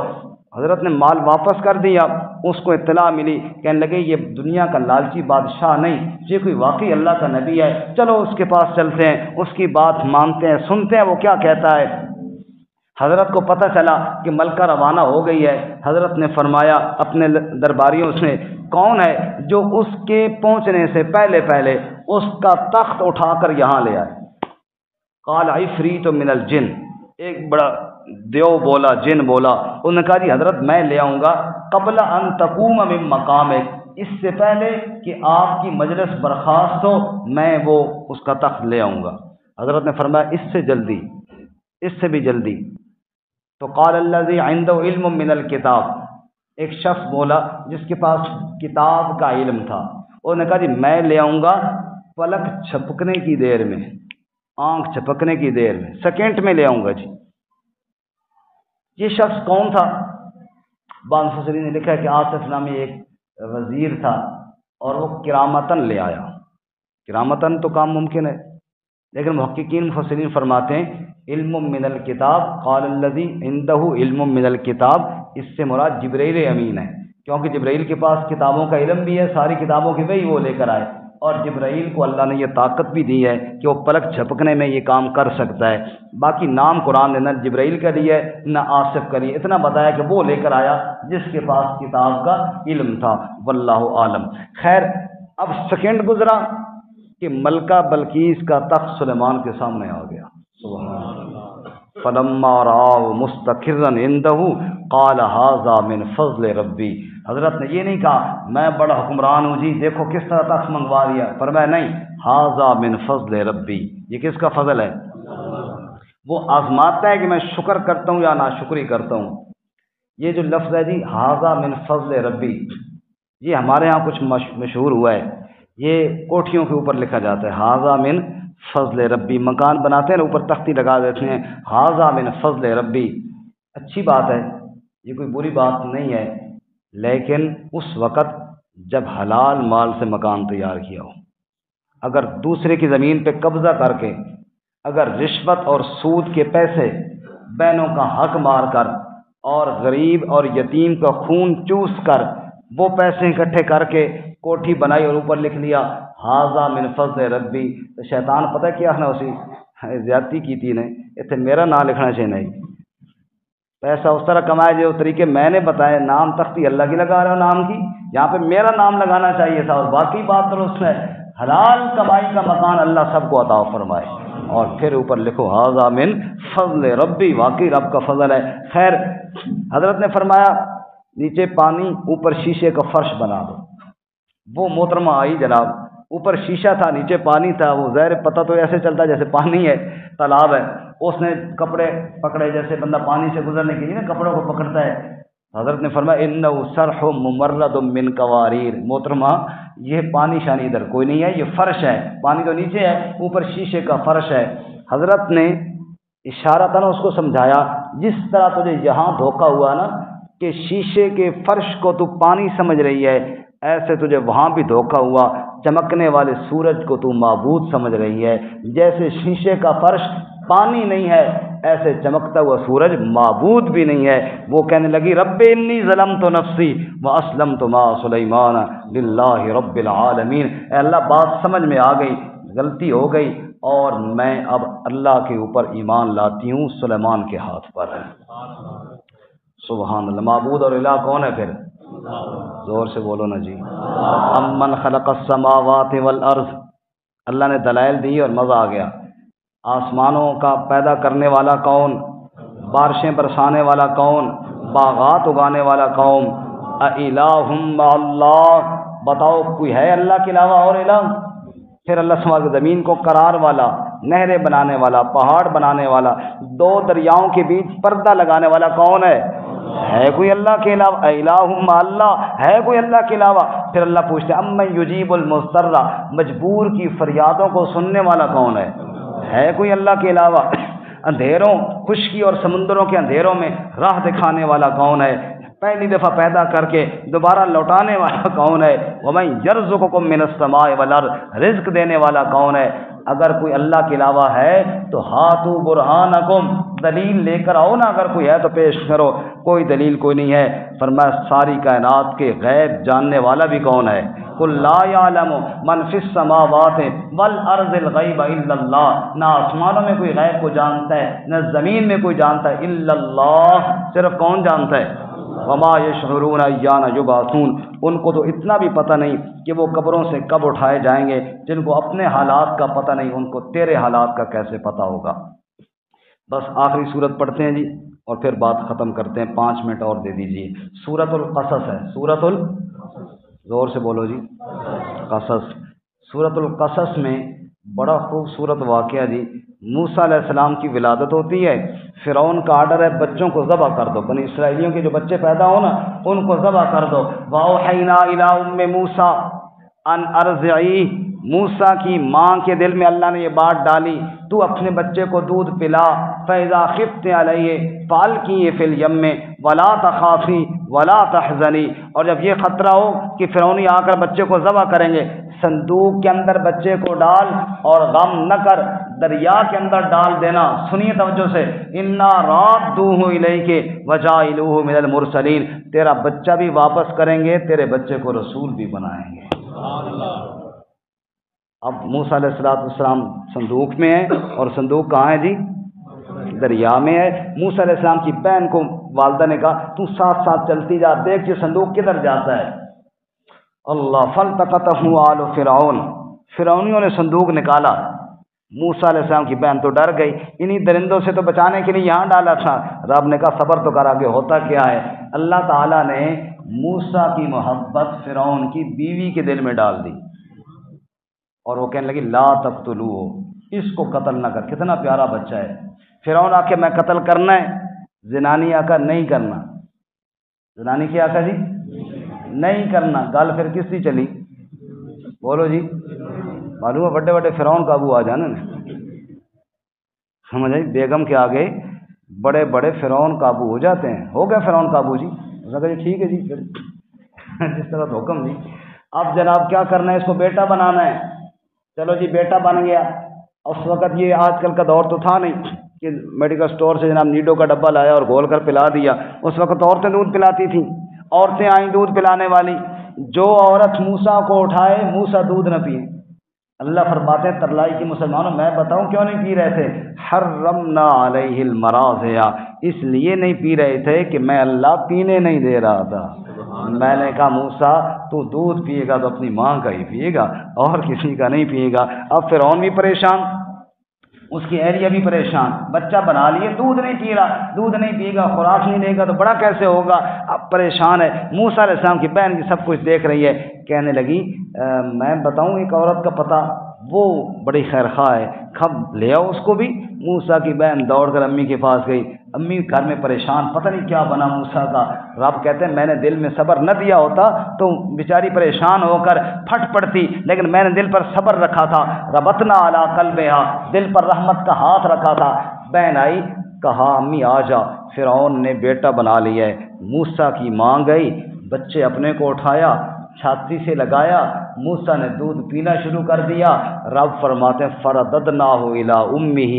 حضرت نے مال واپس کر دیا، اس کو اطلاع ملی، کہنے لگے یہ دنیا کا لالچی بادشاہ نہیں، یہ کوئی واقعی اللہ کا نبی ہے، چلو اس کے پاس چلتے ہیں، اس کی بات مانتے ہیں، سنتے ہیں وہ کیا کہتا ہے۔ حضرت کو پتہ چلا کہ ملکہ روانہ ہو گئی ہے۔ حضرت نے فرمایا اپنے درباریوں سے کون ہے جو اس کے پہنچنے سے پہلے اس کا تخت اٹھا کر یہاں لے آئے؟ قال عفریت من الجن، ایک بڑا دیو بولا، جن بولا، انہوں نے کہا جی حضرت میں لے آؤں گا، قبل ان تقوم من مقامک، اس سے پہلے کہ آپ کی مجلس برخاست ہو میں وہ اس کا تخت لے آؤں گا۔ حضرت نے فرمایا اس سے جلدی، اس سے بھی جلدی۔ تو قال الذی عنده علم من الکتاب، ایک شخص بولا جس کے پاس کتاب کا علم تھا، انہوں نے کہا جی میں لے آؤں گا پلک چھپکنے کی دیر میں، آنکھ چھپکنے کی دیر میں، سیکنڈ میں لے آؤں گا جی۔ یہ شخص کون تھا؟ بعض مفسرین نے لکھا ہے کہ آصف نامی ایک وزیر تھا، اور وہ کرامتاً لے آیا۔ کرامتاً تو کام ممکن ہے، لیکن محققین مفسرین فرماتے ہیں علم من الکتاب، قال الذی عنده علم من الکتاب، اس سے مراد جبرائیل امین ہے، کیونکہ جبرائیل کے پاس کتابوں کا علم بھی ہے، ساری کتابوں کی وہی وہ لے کر آئے، اور جبرائیل کو اللہ نے یہ طاقت بھی دی ہے کہ وہ پلک جھپکنے میں یہ کام کر سکتا ہے۔ باقی نام قرآن نے نہ جبرائیل کا لیے نہ آصف کا لیے، اتنا بتایا کہ وہ لے کر آیا جس کے پاس کتاب کا علم تھا، واللہ عالم۔ خیر، اب سیکنڈ گزرا کہ ملکہ بلقیس کا تخت سلیمان کے سامنے آ گیا، سبحان اللہ۔ فلما رآہ مستقرا عنده قال ھذا من فضل ربی، حضرت نے یہ نہیں کہا میں بڑا حکمران ہوں جی دیکھو کس طرح تخت منگوا دیا، فرمایا نہیں، ھذا من فضل ربی، یہ کس کا فضل ہے؟ وہ آزماتا ہے کہ میں شکر کرتا ہوں یا ناشکری کرتا ہوں۔ یہ جو لفظ ہے جی ھذا من فضل ربی، یہ ہمارے ہاں کچھ مشہور ہوا ہے، یہ کوٹھیوں کے اوپر لکھا جاتا ہے ھذا من فضل ربی، مکان بناتے ہیں نا اوپر تختی لگا دیتے ہیں، ھذا من فضل ربی، اچھی بات ہے، یہ کوئی بری بات نہیں ہے، لیکن اس وقت جب حلال مال سے مکان تیار کیا ہو۔ اگر دوسرے کی زمین پہ قبضہ کر کے، اگر رشوت اور سود کے پیسے، بہنوں کا حق مار کر اور غریب اور یتیم کا خون چوس کر وہ پیسے اکٹھے کر کے کوٹھی بنائی اور اوپر لکھ لیا ھذا من فضل ربی، تو شیطان پتہ کیا نا اسی زیادتی کی تھی نے، اتنے میرا نام لکھنا چاہیے نہیں، پیسہ اس طرح کمائے جو طریقے میں نے بتائے، نام تختی اللہ کی لگا رہے ہو نام کی، یہاں پہ میرا نام لگانا چاہیے تھا، اور باقی بات درست ہے، حلال کمائی کا مکان اللہ سب کو عطا فرمائے، اور پھر اوپر لکھو ھذا من فضل ربی، واقعی رب کا فضل ہے۔ خیر حضرت نے فرمایا نیچے پانی، اوپر شیشے کا فرش بنا دو۔ وہ محترمہ آئی جناب، اوپر شیشہ تھا نیچے پانی تھا، وہ ظاہر پتہ تو ایسے چلتا جیسے پانی ہے، تالاب ہے، اس نے کپڑے پکڑے جیسے بندہ پانی سے گزرنے کے لیے نا کپڑوں کو پکڑتا ہے۔ حضرت نے فرمایا انہ صرح ممرد من قواریر، محترمہ یہ پانی شانی ادھر کوئی نہیں ہے، یہ فرش ہے، پانی تو نیچے ہے، اوپر شیشے کا فرش ہے۔ حضرت نے اشارہ تھا نا اس کو سمجھایا، جس طرح تجھے یہاں دھوکہ ہوا نا کہ شیشے کے فرش کو تو پانی سمجھ رہی ہے، ایسے تجھے وہاں بھی دھوکہ ہوا، چمکنے والے سورج کو تو معبود سمجھ رہی ہے، جیسے شیشے کا فرش پانی نہیں ہے ایسے چمکتا ہوا سورج معبود بھی نہیں ہے۔ وہ کہنے لگی رب انی ظلمت نفسی واسلمت مع سلیمان للہ رب العالمین، اے اللہ بات سمجھ میں آ گئی، غلطی ہو گئی، اور میں اب اللہ کے اوپر ایمان لاتی ہوں، سلیمان کے ہاتھ پر ہے۔ سبحان اللہ، معبود اور الہ کون ہے پھر؟ زور سے بولو نا جی۔ امن خلق السماوات والارض، اللہ نے دلائل دی اور مزہ آ گیا، آسمانوں کا پیدا کرنے والا کون، بارشیں برسانے والا کون، باغات اگانے والا کون، اِلٰہٌ مع اللہ، بتاؤ کوئی ہے اللہ کے علاوہ اور الہ؟ پھر اللہ سبحانہ زمین کو قرار والا، نہریں بنانے والا، پہاڑ بنانے والا، دو دریاؤں کے بیچ پردہ لگانے والا کون ہے کوئی اللہ کے علاوہ؟ الٰہ مع اللہ، ہے کوئی اللہ کے علاوہ؟ پھر اللہ پوچھتے امن یجیب المضطر، مجبور کی فریادوں کو سننے والا کون ہے کوئی اللہ کے علاوہ؟ اندھیروں، خشکی اور سمندروں کے اندھیروں میں راہ دکھانے والا کون ہے؟ پہلی دفعہ پیدا کر کے دوبارہ لوٹانے والا کون ہے؟ وَمَن يَرْزُقُكُم مِّنَ السَّمَاءِ وَالْأَرْضِ، رزق دینے والا کون ہے؟ اگر کوئی اللہ کے علاوہ ہے تو ہاتھو برہانکم، دلیل لے کر آؤ نا، اگر کوئی ہے تو پیش کرو، کوئی دلیل کوئی نہیں ہے۔ فرمایا ساری کائنات کے غیب جاننے والا بھی کون ہے؟ قُل لَّا يَعْلَمُ مَن فِي السَّمَاوَاتِ وَالْأَرْضِ الْغَيْبَ إِلَّا اللَّهُ، نہ آسمانوں میں کوئی غیب کو جانتا ہے، نہ زمین میں کوئی جانتا ہے، إِلَّا اللَّهُ، صرف کون جانتا ہے؟ وَمَا يَشْعُرُونَ أَيَّانَ يُبْعَثُونَ، ان کو تو اتنا بھی پتہ نہیں کہ وہ قبروں سے کب اٹھائے جائیں گے، جن کو اپنے حالات کا پتہ نہیں ان کو تیرے حالات کا کیسے پتہ ہوگا۔ بس آخری صورت پڑھتے ہیں جی اور پھر بات ختم کرتے ہیں، 5 منٹ اور دے دیجیے۔ سورۃ القصص ہے، زور سے بولو جی، قصص۔ سورۃ القصص میں بڑا خوبصورت واقعہ جی، موسیٰ علیہ السلام کی ولادت ہوتی ہے، فرعون کا آرڈر ہے بچوں کو ذبح کر دو، بنی اسرائیلیوں کے جو بچے پیدا ہو نا ان کو ذبح کر دو۔ وَأَوْحَيْنَا إِلَىٰ أُمِّ مُوسَىٰ أَنْ أَرْضِعِيهِ، موسیٰ کی ماں کے دل میں اللہ نے یہ بات ڈالی تو اپنے بچے کو دودھ پلا، فَإِذَا خِفْتِ عَلَيْهِ فَأَلْقِيهِ فِي الْيَمِّ وَلَا تَخَافِي وَلَا تَحْزَنِي، اور جب یہ خطرہ ہو کہ فرعونی آ کر بچے کو ذبح کریں گے، صندوق کے اندر بچے کو ڈال اور غم نہ کر، دریا کے اندر ڈال دینا۔ سنیے توجہ سے، اِنَّا رَادُّوهُ إِلَيْكَ وَجَاعِلُوهُ مِنَ الْمُرْسَلِينَ، تیرا بچہ بھی واپس کریں گے، تیرے بچے کو رسول بھی بنائیں گے۔ اب موسیٰ علیہ السلام صندوق میں ہے، اور صندوق کہاں ہے جی؟ دریا میں ہے۔ موسیٰ علیہ السلام کی بہن کو والدہ نے کہا تو ساتھ ساتھ چلتی جا، دیکھ یہ صندوق کدھر جاتا ہے۔ اللہ، فَالْتَقَطَهُ آلُ فِرْعَوْنَ، فرعونیوں نے صندوق نکالا، موسیٰ علیہ السلام کی بہن تو ڈر گئی، انہی درندوں سے تو بچانے کے لیے یہاں ڈالا تھا۔ رب نے کہا صبر تو کر، آگے ہوتا کیا ہے۔ اللہ تعالیٰ نے موسیٰ کی محبت فرعون کی بیوی کے دل میں ڈال دی، اور وہ کہنے لگی لا تقتلوہ، اس کو قتل نہ کر، کتنا پیارا بچہ ہے۔ فرعون آ کے میں قتل کرنا ہے، زنانی آقا نہیں کرنا، زنانی کی آقا جی نہیں کرنا، گل پھر کس کی چلی؟ بولو جی، معلوم ہے بڑے بڑے فرعون قابو آ جانا نا، سمجھ آئی؟ بیگم کے آگے بڑے بڑے فرعون قابو ہو جاتے ہیں. ہو گیا فرعون قابو جی، اس نے کہا جی ٹھیک ہے جی پھر جس طرح تو حکم جی. اب جناب کیا کرنا ہے، اس کو بیٹا بنانا ہے. چلو جی بیٹا بن گیا. اس وقت یہ آج کل کا دور تو تھا نہیں کہ میڈیکل اسٹور سے جناب نیڈو کا ڈبہ لایا اور گھول کر پلا دیا. اس وقت عورتیں دودھ پلاتی تھیں، عورتیں آئیں دودھ پلانے والی. جو عورت موسیٰ کو اٹھائے موسیٰ دودھ نہ پیے. اللہ فرماتے ہیں ترلائی کی مسلمانوں میں بتاؤں کیوں نہیں پی رہے تھے؟ حرمنا علیہ المراضع، اس لیے نہیں پی رہے تھے کہ میں اللہ پینے نہیں دے رہا تھا. میں نے کہا موسیٰ تو دودھ پیے گا تو اپنی ماں کا ہی پیے گا اور کسی کا نہیں پیے گا. اب فرعون بھی پریشان، اس کی اہلیہ بھی پریشان، بچہ بنا لیے دودھ نہیں پی رہا، دودھ نہیں پیے گا، خوراک نہیں دے گا تو بڑا کیسے ہوگا. اب پریشان ہے. موسیٰ علیہ السلام کی بہن کی سب کچھ دیکھ رہی ہے، کہنے لگی میں بتاؤں ایک عورت کا پتہ، وہ بڑی خیر خواہ ہے، کب لے آؤ اس کو بھی. موسیٰ کی بہن دوڑ کر امی کے پاس گئی. امی گھر میں پریشان، پتہ نہیں کیا بنا موسیٰ کا. رب کہتے ہیں میں نے دل میں صبر نہ دیا ہوتا تو بیچاری پریشان ہو کر پھٹ پڑتی، لیکن میں نے دل پر صبر رکھا تھا. ربطنا علی قلبہا، دل پر رحمت کا ہاتھ رکھا تھا. بہن آئی، کہا امی آ جا، فرعون نے بیٹا بنا لیا ہے. موسیٰ کی ماں گئی، بچے اپنے کو اٹھایا، چھاتی سے لگایا، موسیٰ نے دودھ پینا شروع کر دیا. رب فرماتے ہیں فرددناہ الی امہ،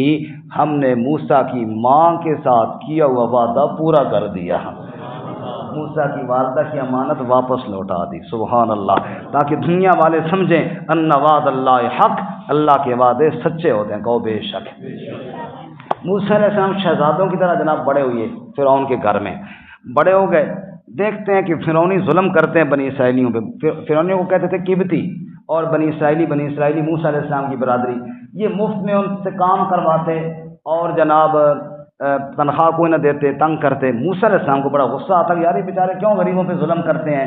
ہم نے موسیٰ کی ماں کے ساتھ کیا ہوا وعدہ پورا کر دیا. موسیٰ کی والدہ کی امانت واپس لوٹا دی. سبحان اللہ. تاکہ دنیا والے سمجھیں ان وعد اللہ حق، اللہ کے وعدے سچے ہوتے ہیں. کہو بے شک. موسیٰ علیہ السلام شہزادوں کی طرح جناب بڑے ہوئے فرعون کے گھر میں، بڑے ہو گئے. دیکھتے ہیں کہ فرعونی ظلم کرتے ہیں بنی اسرائیلیوں پہ. فرعونیوں کو کہتے تھے قبطی، اور بنی اسرائیلی موسیٰ علیہ السلام کی برادری، یہ مفت میں ان سے کام کرواتے اور جناب تنخواہ کوئی نہ دیتے، تنگ کرتے. موسیٰ علیہ السلام کو بڑا غصہ آتا کہ یار یہ بیچارے کیوں غریبوں پہ ظلم کرتے ہیں.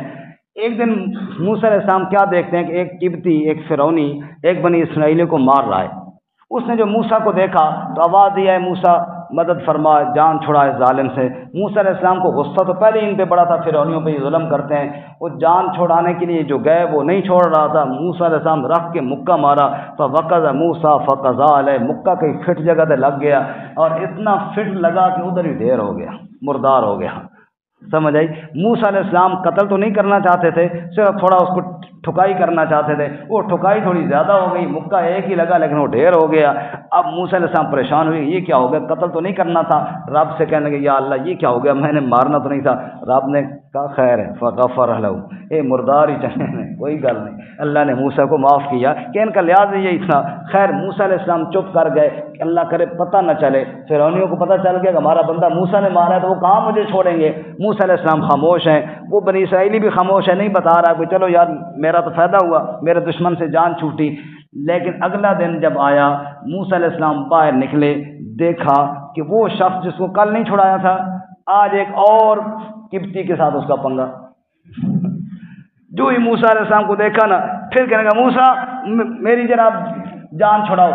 ایک دن موسیٰ علیہ السلام کیا دیکھتے ہیں کہ ایک قبطی، ایک فرعونی ایک بنی اسرائیلی کو مار رہا ہے. اس نے جو موسیٰ کو دیکھا تو آواز دیا ہے موسیٰ مدد فرما، جان چھڑا اس ظالم سے. موسیٰ علیہ السلام کو غصہ تو پہلے ان پہ بڑا تھا، فرعونیوں پہ یہ ظلم کرتے ہیں. وہ جان چھڑانے کے لیے جو گئے وہ نہیں چھوڑ رہا تھا. موسیٰ علیہ السلام رکھ کے مکہ مارا. فوقظ موسیٰ فقضا علیہ، مکہ کئی فٹ جگہ پہ لگ گیا اور اتنا فٹ لگا کہ ادھر ہی ڈھیر ہو گیا، مردار ہو گیا. سمجھ آئی؟ موسیٰ علیہ السلام قتل تو نہیں کرنا چاہتے تھے، صرف تھوڑا اس کو ٹھکائی کرنا چاہتے تھے. وہ ٹھکائی تھوڑی زیادہ ہو گئی، مکہ ایک ہی لگا لیکن وہ ڈھیر ہو گیا. اب موسیٰ علیہ السلام پریشان ہوئے، یہ کیا ہو گیا، قتل تو نہیں کرنا تھا. رب سے کہنے لگے یا اللہ یہ کیا ہو گیا، میں نے مارنا تو نہیں تھا. رب نے کہا خیر ہے فغفر لہ، اے مردار ہی چلے کوئی گل نہیں. اللہ نے موسیٰ کو معاف کیا کہ ان کا لحاظ یہی تھا. خیر موسیٰ علیہ السلام چپ کر گئے کہ اللہ کرے پتہ نہ چلے. فرعونیوں کو پتہ چل گیا کہ ہمارا بندہ موسیٰ نے مارا ہے تو وہ کہاں مجھے چھوڑیں گے. موسیٰ علیہ السلام خاموش ہیں، وہ بنی اسرائیلی بھی خاموش ہے، نہیں بتا رہا کہ چلو یار میرا تو فائدہ ہوا، میرے دشمن سے جان چھوٹی. لیکن اگلا دن جب آیا موسیٰ علیہ السلام باہر نکلے، دیکھا کہ وہ شخص جس کو کل نہیں چھڑایا تھا آج ایک اور قبطی کے ساتھ اس کا پنگا. جو ہی موسیٰ علیہ السلام کو دیکھا نا پھر کہنے لگا موسیٰ میری جناب جان چھڑاؤ.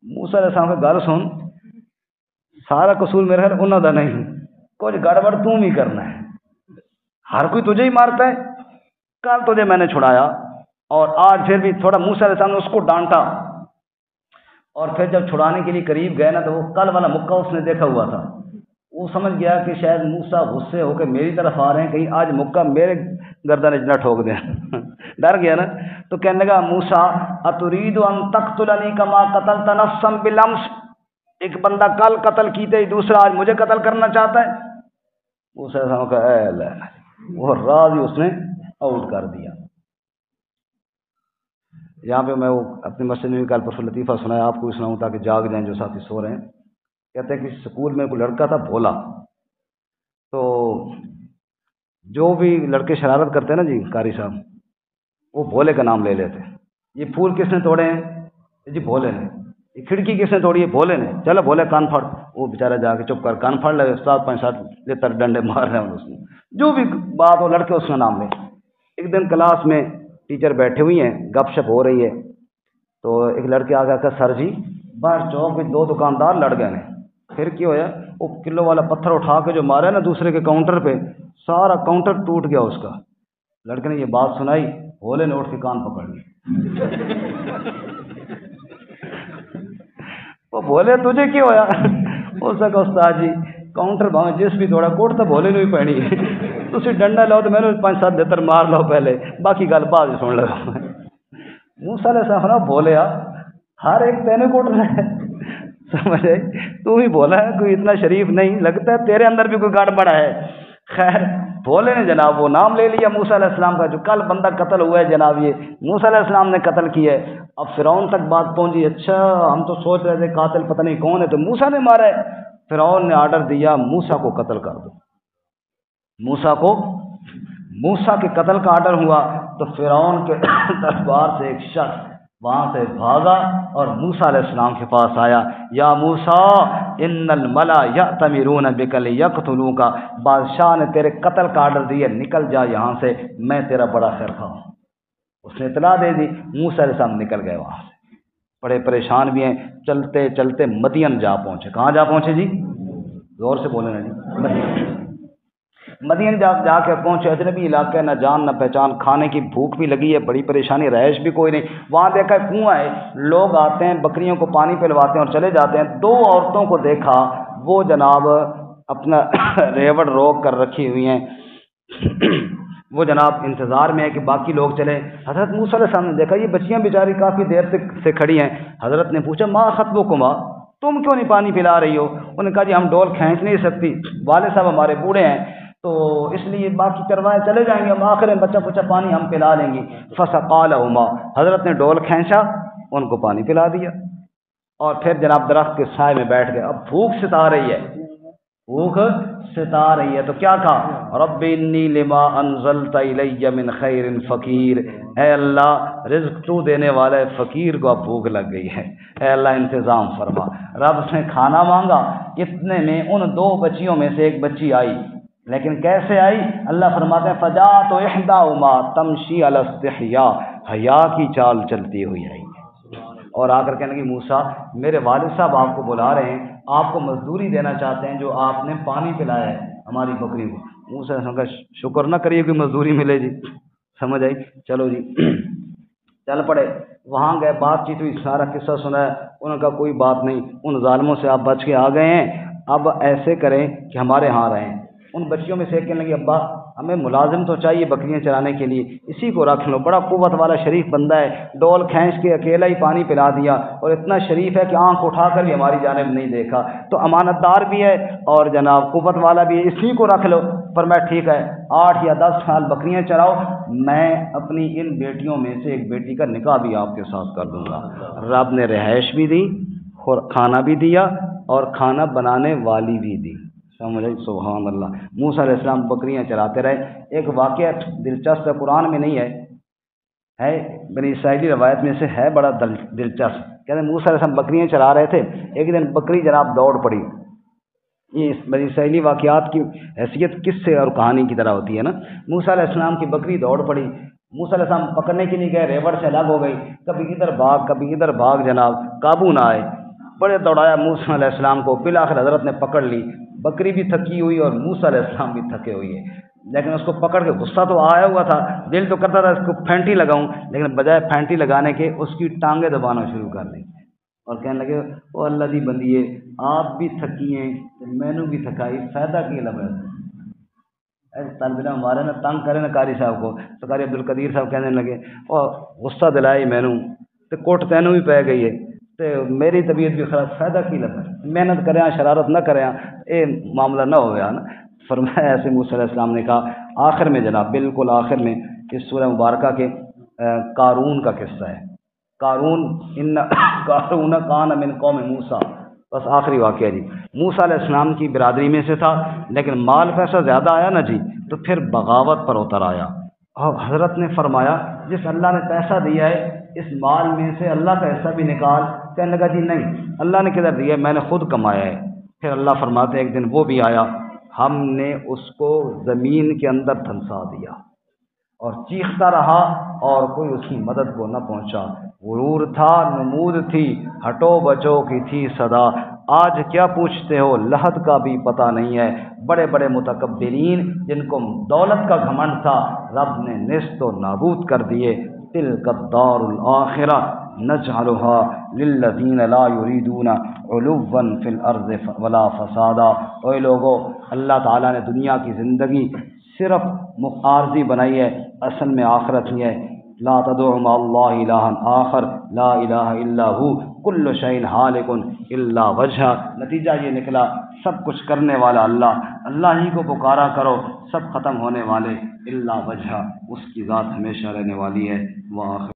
موسیٰ علیہ السلام کا گل سن، سارا قصور میرا ہے انہوں دا نہیں، کچھ گڑبڑ تم ہی کرنا ہے. ہر کوئی تجھے ہی مارتا ہے، کل تجھے میں نے چھڑایا اور آج پھر بھی تھوڑا. موسیٰ علیہ السلام نے اس کو ڈانٹا اور پھر جب چھڑانے کے لیے قریب گئے نا تو وہ کل والا مکہ اس نے دیکھا ہوا تھا. وہ سمجھ گیا کہ شاید موسیٰ غصے ہو کے میری طرف آ رہے ہیں، کہیں آج مکہ میرے گردن اجنا ٹھوک دیں. ڈر گیا نا. تو کہنے لگا موسیٰ اترید ان تقتلنی کما قتلت نفسا بالامس، ایک بندہ کل قتل کیتے ہی دوسرا آج مجھے قتل کرنا چاہتا ہے. موسیٰ علیہ السلام کا اے اللہ، وہ راز ہی اس نے آؤٹ کر دیا. یہاں پہ میں وہ اپنی مسجد میں کل پرسوں لطیفہ سنایا، آپ کو بھی سناؤں تاکہ جاگ جائیں جو ساتھی سو رہے ہیں. کہتے ہیں کہ اسکول میں کوئی لڑکا تھا بھولا، تو جو بھی لڑکے شرارت کرتے ہیں نا جی قاری صاحب، وہ بھولے کا نام لے لیتے. یہ پھول کس نے توڑے ہیں جی بھولے نے. یہ کھڑکی کس نے توڑی ہے بھولے نے. چلو بھولے کان پھاڑ. وہ بیچارہ جا کے چپ کر کان پھاڑ لگے. 7-5 لیتر ڈنڈے مار رہے ہیں اس نے. جو بھی بات ہو لڑکے اس کا نام لے. ایک دن کلاس میں ٹیچر بیٹھے ہوئی ہیں، گپ شپ ہو رہی ہے، تو ایک لڑکے آ گیا کہ سر جی باہر چوک میں 2 دکاندار لڑ گئے ہیں. پھر کیا ہوا؟ وہ کلو والا پتھر اٹھا کے جو مارا ہے نا دوسرے کے کاؤنٹر پہ، سارا کاؤنٹر ٹوٹ گیا اس کا. لڑکے نے یہ بات سنائی، بھولے نے اٹھ کے کان پکڑ لی. وہ بولے تجھے کیوں ہویا؟ ہو سکا استاد جی کاؤنٹر بھاویں جس بھی تھوڑا کوٹ تو بولے نہیں پڑنی تسی ڈنڈا لاؤ تو میں نے 5-7 بہتر مار لو پہلے باقی گل بعد سن لو۔ موسیٰ علیہ السلام بولیا ہر ایک تینے کوٹ رہا ہے، سمجھے تو ہی بولا ہے، کوئی اتنا شریف نہیں لگتا ہے، تیرے اندر بھی کوئی گڑبڑ ہے۔ خیر بولے نے جناب وہ نام لے لیا موسیٰ علیہ السلام کا، جو کل بندہ قتل ہوا ہے جناب یہ موسیٰ علیہ السلام نے قتل کیا ہے۔ اب فرعون تک بات پہنچی، اچھا ہم تو سوچ رہے تھے قاتل پتہ نہیں کون ہے، تو موسیٰ نے مارا ہے۔ فرعون نے آرڈر دیا موسیٰ کو قتل کر دو، موسیٰ کے قتل کا آرڈر ہوا تو فرعون کے دربار سے ایک شخص وہاں سے بھاگا اور موسیٰ علیہ السلام کے پاس آیا، یا موسیٰ ان الملا یأتمرون بک لیقتلوک، بادشاہ نے تیرے قتل کا آرڈر دیا، نکل جا یہاں سے، میں تیرا بڑا خیر خواہ ہوں۔ اس نے اطلاع دے دی، موسیٰ علیہ السلام نکل گئے وہاں سے، بڑے پریشان بھی ہیں، چلتے چلتے مدین جا پہنچے۔ کہاں جا پہنچے جی؟ زور سے بولیں نا جی۔ مدین جا کے پہنچے، اجنبی علاقہ، نہ جان نہ پہچان، کھانے کی بھوک بھی لگی ہے، بڑی پریشانی، رہائش بھی کوئی نہیں۔ وہاں دیکھا کنواں ہے، لوگ آتے ہیں بکریوں کو پانی پلواتے ہیں اور چلے جاتے ہیں۔ 2 عورتوں کو دیکھا، وہ جناب اپنا ریوڑ روک کر رکھی ہوئی ہیں، وہ جناب انتظار میں ہے کہ باقی لوگ چلیں۔ حضرت موسیٰ علیہ السلام نے دیکھا یہ بچیاں بیچاری کافی دیر تک سے کھڑی ہیں۔ حضرت نے پوچھا ما خطبکما، تم کیوں نہیں پانی پلا رہی ہو؟ انہوں نے کہا جی ہم ڈول کھینچ نہیں سکتی، والد صاحب ہمارے بوڑھے ہیں تو اس لیے باقی کروائے چلے جائیں گے، ہم آخر میں بچہ کچھ پانی ہم پلا لیں گی۔ فسقا لہما، حضرت نے ڈول کھینچا، ان کو پانی پلا دیا اور پھر جناب درخت کے سائے میں بیٹھ گئے۔ اب بھوک ستا رہی ہے، بھوک ستا رہی ہے تو کیا کہا؟ رب انی لما انزلت الی من خیر فقیر، اے اللہ رزق تو دینے والا ہے، فقیر کو اب بھوک لگ گئی ہے، اے اللہ انتظام فرما۔ رب نے کھانا مانگا، اتنے میں ان 2 بچیوں میں سے ایک بچی آئی، لیکن کیسے آئی؟ اللہ فرماتے ہیں فجاءت احداہما تمشی علی استحیاء، حیا کی چال چلتی ہوئی آئی اور آ کر کہنے لگی موسیٰ میرے والد صاحب آپ کو بلا رہے ہیں، آپ کو مزدوری دینا چاہتے ہیں جو آپ نے پانی پلایا ہے ہماری بکری کو۔ موسیٰ نے کہا شکر نہ کریے کہ مزدوری ملے جی، سمجھ آئی؟ چلو جی چل پڑے، وہاں گئے، بات چیت ہوئی، سارا قصہ سنا ہے، انہوں نے کہا کوئی بات نہیں، ان ظالموں سے آپ بچ کے آ گئے ہیں، اب ایسے کریں کہ ہمارے ہاں رہیں۔ ان بچیوں میں سے ایک کہنے لگی ابا ہمیں ملازم تو چاہیے بکریاں چرانے کے لیے، اسی کو رکھ لو، بڑا قوت والا شریف بندہ ہے، ڈول کھینچ کے اکیلا ہی پانی پلا دیا اور اتنا شریف ہے کہ آنکھ اٹھا کر بھی ہماری جانب نہیں دیکھا، تو امانت دار بھی ہے اور جناب قوت والا بھی ہے، اسی کو رکھ لو۔ پر میں ٹھیک ہے 8 یا 10 سال بکریاں چراؤ، میں اپنی ان بیٹیوں میں سے ایک بیٹی کا نکاح بھی آپ کے ساتھ کر دوں گا۔ رب نے رہائش بھی دی اور کھانا بھی دیا اور کھانا بنانے والی بھی دی، سمجھ سبحان اللہ۔ موسیٰ علیہ السلام بکریاں چراتے رہے۔ ایک واقعہ دلچسپ ہے، قرآن میں نہیں ہے بنی اسرائیلی روایت میں سے ہے، بڑا دلچسپ۔ کہتے ہیں موسیٰ علیہ السلام بکریاں چرا رہے تھے، ایک دن بکری جناب دوڑ پڑی۔ یہ بنی اسرائیلی واقعات کی حیثیت قصے اور کہانی کی طرح ہوتی ہے نا۔ موسیٰ علیہ السلام کی بکری دوڑ پڑی، موسیٰ علیہ السلام پکڑنے کے لیے گئے، ریوڑ سے الگ ہو گئی، کبھی ادھر بھاگ کبھی ادھر بھاگ، جناب قابو نہ آئے، بڑے دوڑایا موسیٰ علیہ السلام کو، بالآخر حضرت نے پکڑ لی۔ بکری بھی تھکی ہوئی اور موسیٰ علیہ السلام بھی تھکے ہوئے ہیں، لیکن اس کو پکڑ کے غصہ تو آیا ہوا تھا، دل تو کرتا تھا اس کو پھینٹی لگاؤں، لیکن بجائے پھینٹی لگانے کے اس کی ٹانگیں دبانا شروع کر دی اور کہنے لگے او اللہ دی بندیے آپ بھی تھکی ہیں مینو بھی تھکائی، فائدہ کی لبے طالب علم ہمارے نا تنگ کرے نا قاری صاحب کو، تو قاری عبدالقدیر صاحب کہنے لگے اور غصہ دلائی مینو تو کوٹ تینوں بھی پی گئی ہے، تو میری طبیعت بھی خراب، فائدہ کی لگا، محنت کریں شرارت نہ کریں، اے معاملہ نہ ہو گیا نا۔ فرمایا ایسے موسیٰ علیہ السلام نے کہا۔ آخر میں جناب بالکل آخر میں اس سورہ مبارکہ کے قارون کا قصہ ہے۔ قارون کان من قوم موسیٰ، بس آخری واقعہ جی، موسیٰ علیہ السلام کی برادری میں سے تھا، لیکن مال پیسہ زیادہ آیا نا جی، تو پھر بغاوت پر اتر آیا اور حضرت نے فرمایا جس اللہ نے پیسہ دیا ہے اس مال میں سے اللہ کا حصہ بھی نکال۔ کہنے لگا جی نہیں، اللہ نے کدھر دیا ہے، میں نے خود کمایا ہے۔ پھر اللہ فرماتے ایک دن وہ بھی آیا، ہم نے اس کو زمین کے اندر دھنسا دیا اور چیختا رہا اور کوئی اس کی مدد کو نہ پہنچا۔ غرور تھا، نمود تھی، ہٹو بچو کی تھی صدا، آج کیا پوچھتے ہو لحد کا بھی پتہ نہیں ہے۔ بڑے بڑے متکبرین جن کو دولت کا گھمنڈ تھا، رب نے نیست و نابود کر دیے۔ تلک الدار الآخرہ نجعلها للذین لا یریدون علوا فی الارض ولا فسادا۔ اے لوگو، اللہ تعالیٰ نے دنیا کی زندگی صرف عارضی بنائی ہے، اصل میں آخرت ہی ہے۔ لا تدعوا مع اللہ الہا آخر لا الہ الا ہو کل شیء ہالک الا وجہہ۔ نتیجہ یہ نکلا سب کچھ کرنے والا اللہ ہی کو پکارا کرو، سب ختم ہونے والے الا وجہہ، اس کی ذات ہمیشہ رہنے والی ہے۔ وآخر